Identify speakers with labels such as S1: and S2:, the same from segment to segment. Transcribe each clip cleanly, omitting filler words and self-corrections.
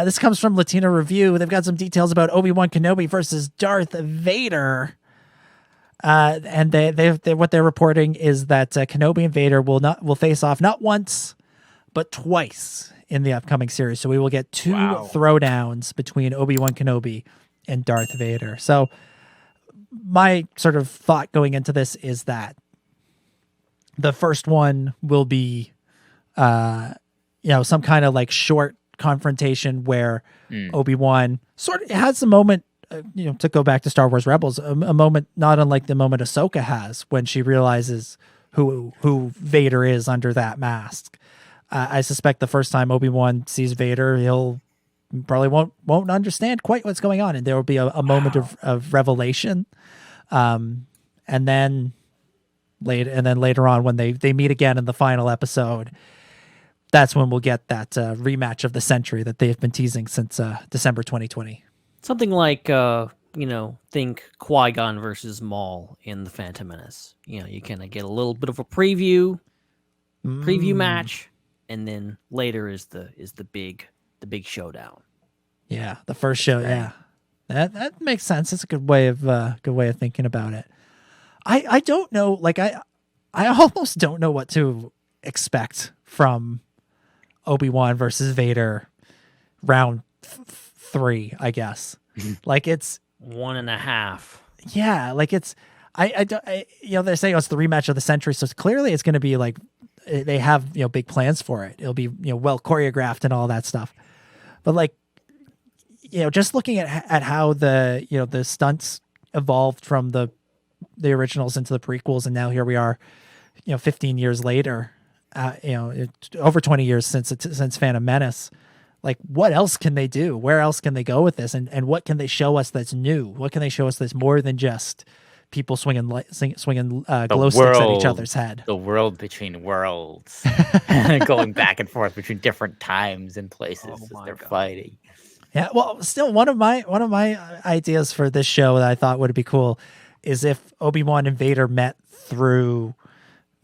S1: This comes from Latino Review. They've got some details about Obi-Wan Kenobi versus Darth Vader. And they what they're reporting is that Kenobi and Vader will face off not once, but twice in the upcoming series. So we will get two throwdowns between Obi-Wan Kenobi and Darth Vader. So my sort of thought going into this is that the first one will be, some kind of like short confrontation where Obi-Wan sort of has a moment, to go back to Star Wars Rebels, a moment not unlike the moment Ahsoka has when she realizes who Vader is under that mask. I suspect the first time Obi-Wan sees Vader, he'll probably won't understand quite what's going on, and there will be a moment of revelation. And then later on when they meet again in the final episode, that's when we'll get that rematch of the century that they've been teasing since December 2020.
S2: Something like think Qui-Gon versus Maul in The Phantom Menace. You kind of get a little bit of a preview match, and then later is the big showdown.
S1: Yeah, the first show. Right. Yeah, that makes sense. It's a good way of thinking about it. I don't know. Like I almost don't know what to expect from Obi-Wan versus Vader round 3. I guess like it's
S2: 1.5.
S1: Yeah, like it's they're saying it's the rematch of the century, so clearly it's going to be like they have big plans for it. It'll be well choreographed and all that stuff. But like just looking at how the stunts evolved from the originals into the prequels, and now here we are 15 years later, over 20 years since Phantom Menace. Like, what else can they do? Where else can they go with this? And what can they show us that's new? What can they show us that's more than just people swinging glow sticks at each other's head?
S3: The world between worlds, going back and forth between different times and places as they're fighting.
S1: Yeah, well, still one of my ideas for this show that I thought would be cool is if Obi-Wan and Vader met through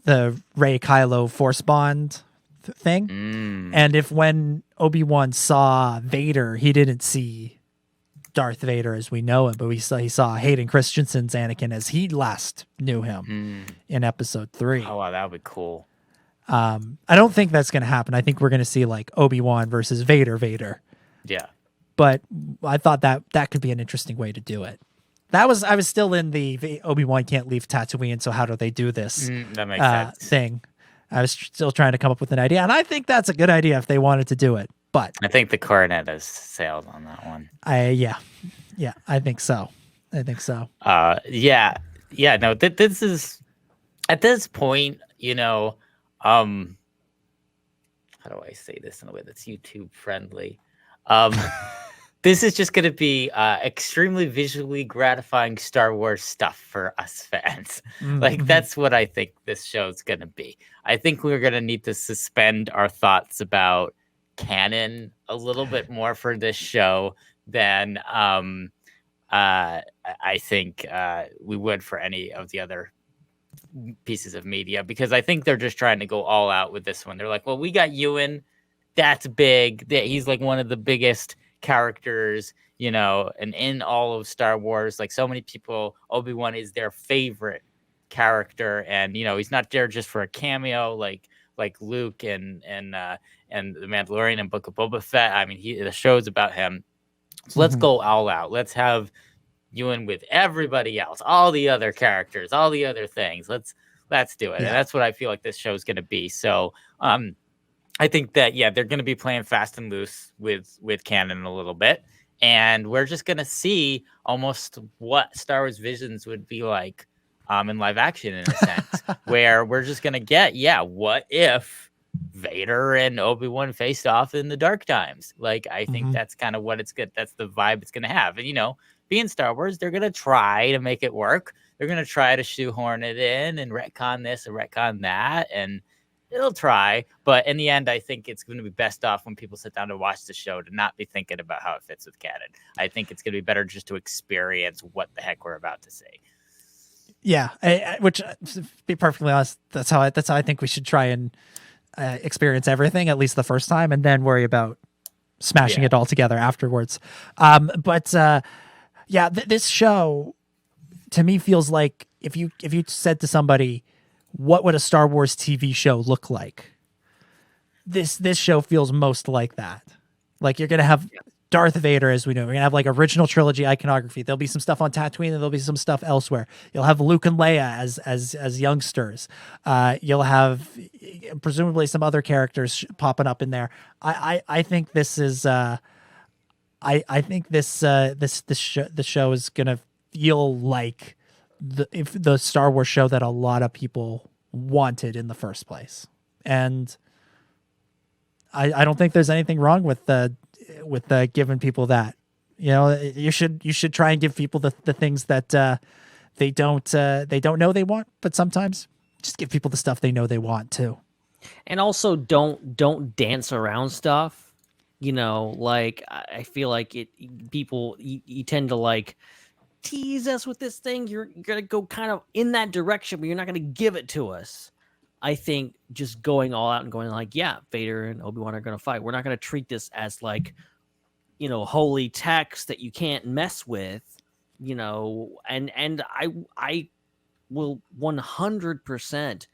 S1: the Rey-Kylo Force bond thing, and if when Obi-Wan saw Vader, he didn't see Darth Vader as we know him, but he saw Hayden Christensen's Anakin as he last knew him in Episode 3.
S3: Oh wow, that would be cool.
S1: I don't think that's going to happen. I think we're going to see like Obi-Wan versus Vader.
S3: Yeah,
S1: but I thought that could be an interesting way to do it. I was still in the Obi-Wan can't leave Tatooine, so how do they do this
S3: that makes sense
S1: thing. I was still trying to come up with an idea, and I think that's a good idea if they wanted to do it. But
S3: I think the coronet has sailed on that one.
S1: Yeah, I think so. No,
S3: this is at this point, how do I say this in a way that's YouTube friendly? This is just going to be extremely visually gratifying Star Wars stuff for us fans. Mm-hmm. Like, that's what I think this show's going to be. I think we're going to need to suspend our thoughts about canon a little bit more for this show than I think we would for any of the other pieces of media, because I think they're just trying to go all out with this one. They're like, well, we got Ewan. That's big. He's like one of the biggest characters, and in all of Star Wars, like so many people, Obi-Wan is their favorite character, and he's not there just for a cameo like Luke and the Mandalorian and Book of Boba Fett. I mean, the show's about him. So let's go all out. Let's have Ewan with everybody else, all the other characters, all the other things. Let's do it. Yeah. And that's what I feel like this show is going to be. So I think that, they're going to be playing fast and loose with canon a little bit. And we're just going to see almost what Star Wars Visions would be like in live action, in a sense, where we're just going to get, what if Vader and Obi-Wan faced off in the dark times? Like, I think that's kind of what it's good. That's the vibe it's going to have. And, being Star Wars, they're going to try to make it work. They're going to try to shoehorn it in and retcon this and retcon that. And it'll try, but in the end, I think it's going to be best off when people sit down to watch the show to not be thinking about how it fits with canon. I think it's going to be better just to experience what the heck we're about to say.
S1: Yeah, which, to be perfectly honest, that's how I think we should try and experience everything, at least the first time, and then worry about smashing
S3: Yeah.
S1: it all together afterwards. This show to me feels like if you said to somebody, what would a Star Wars TV show look like? This show feels most like that. Like you're gonna have Darth Vader, as we know. We're gonna have like original trilogy iconography. There'll be some stuff on Tatooine, and there'll be some stuff elsewhere. You'll have Luke and Leia as youngsters. You'll have presumably some other characters popping up in there. I think this is. I think this show is gonna feel like the Star Wars show that a lot of people wanted in the first place, and I don't think there's anything wrong with giving people that. You know, you should try and give people the things that they don't know they want, but sometimes just give people the stuff they know they want too.
S2: And also don't dance around stuff. You know, like I feel like you tend to like tease us with this thing. You're gonna go kind of in that direction, but you're not gonna give it to us. I think just going all out and going like, yeah, Vader and Obi-Wan are gonna fight. We're not gonna treat this as like, you know, holy text that you can't mess with, you know, and I will 100%,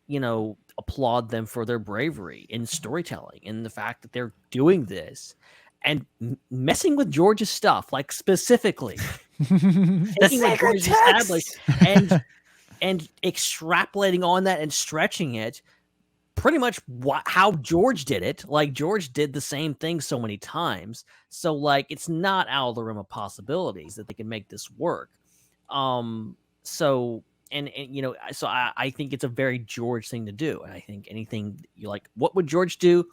S2: you know, applaud them for their bravery in storytelling and the fact that they're doing this and messing with George's stuff, like specifically
S3: The
S2: taking what
S3: sacred
S2: George established and extrapolating on that and stretching it pretty much how George did it. Like George did the same thing so many times. So like, it's not out of the realm of possibilities that they can make this work. So you know, so I think it's a very George thing to do. And I think anything you like, what would George do?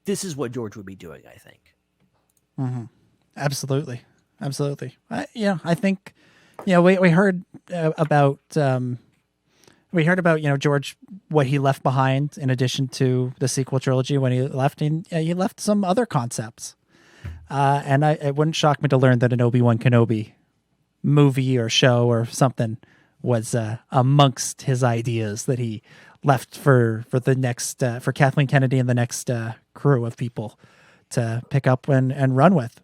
S2: This is what George would be doing, I think.
S1: Mm-hmm. Absolutely. I think, you know, we heard about, you know, George, what he left behind in addition to the sequel trilogy when he left, and he left some other concepts. And it wouldn't shock me to learn that an Obi-Wan Kenobi movie or show or something was amongst his ideas that he left for the next for Kathleen Kennedy and the next crew of people to pick up and run with.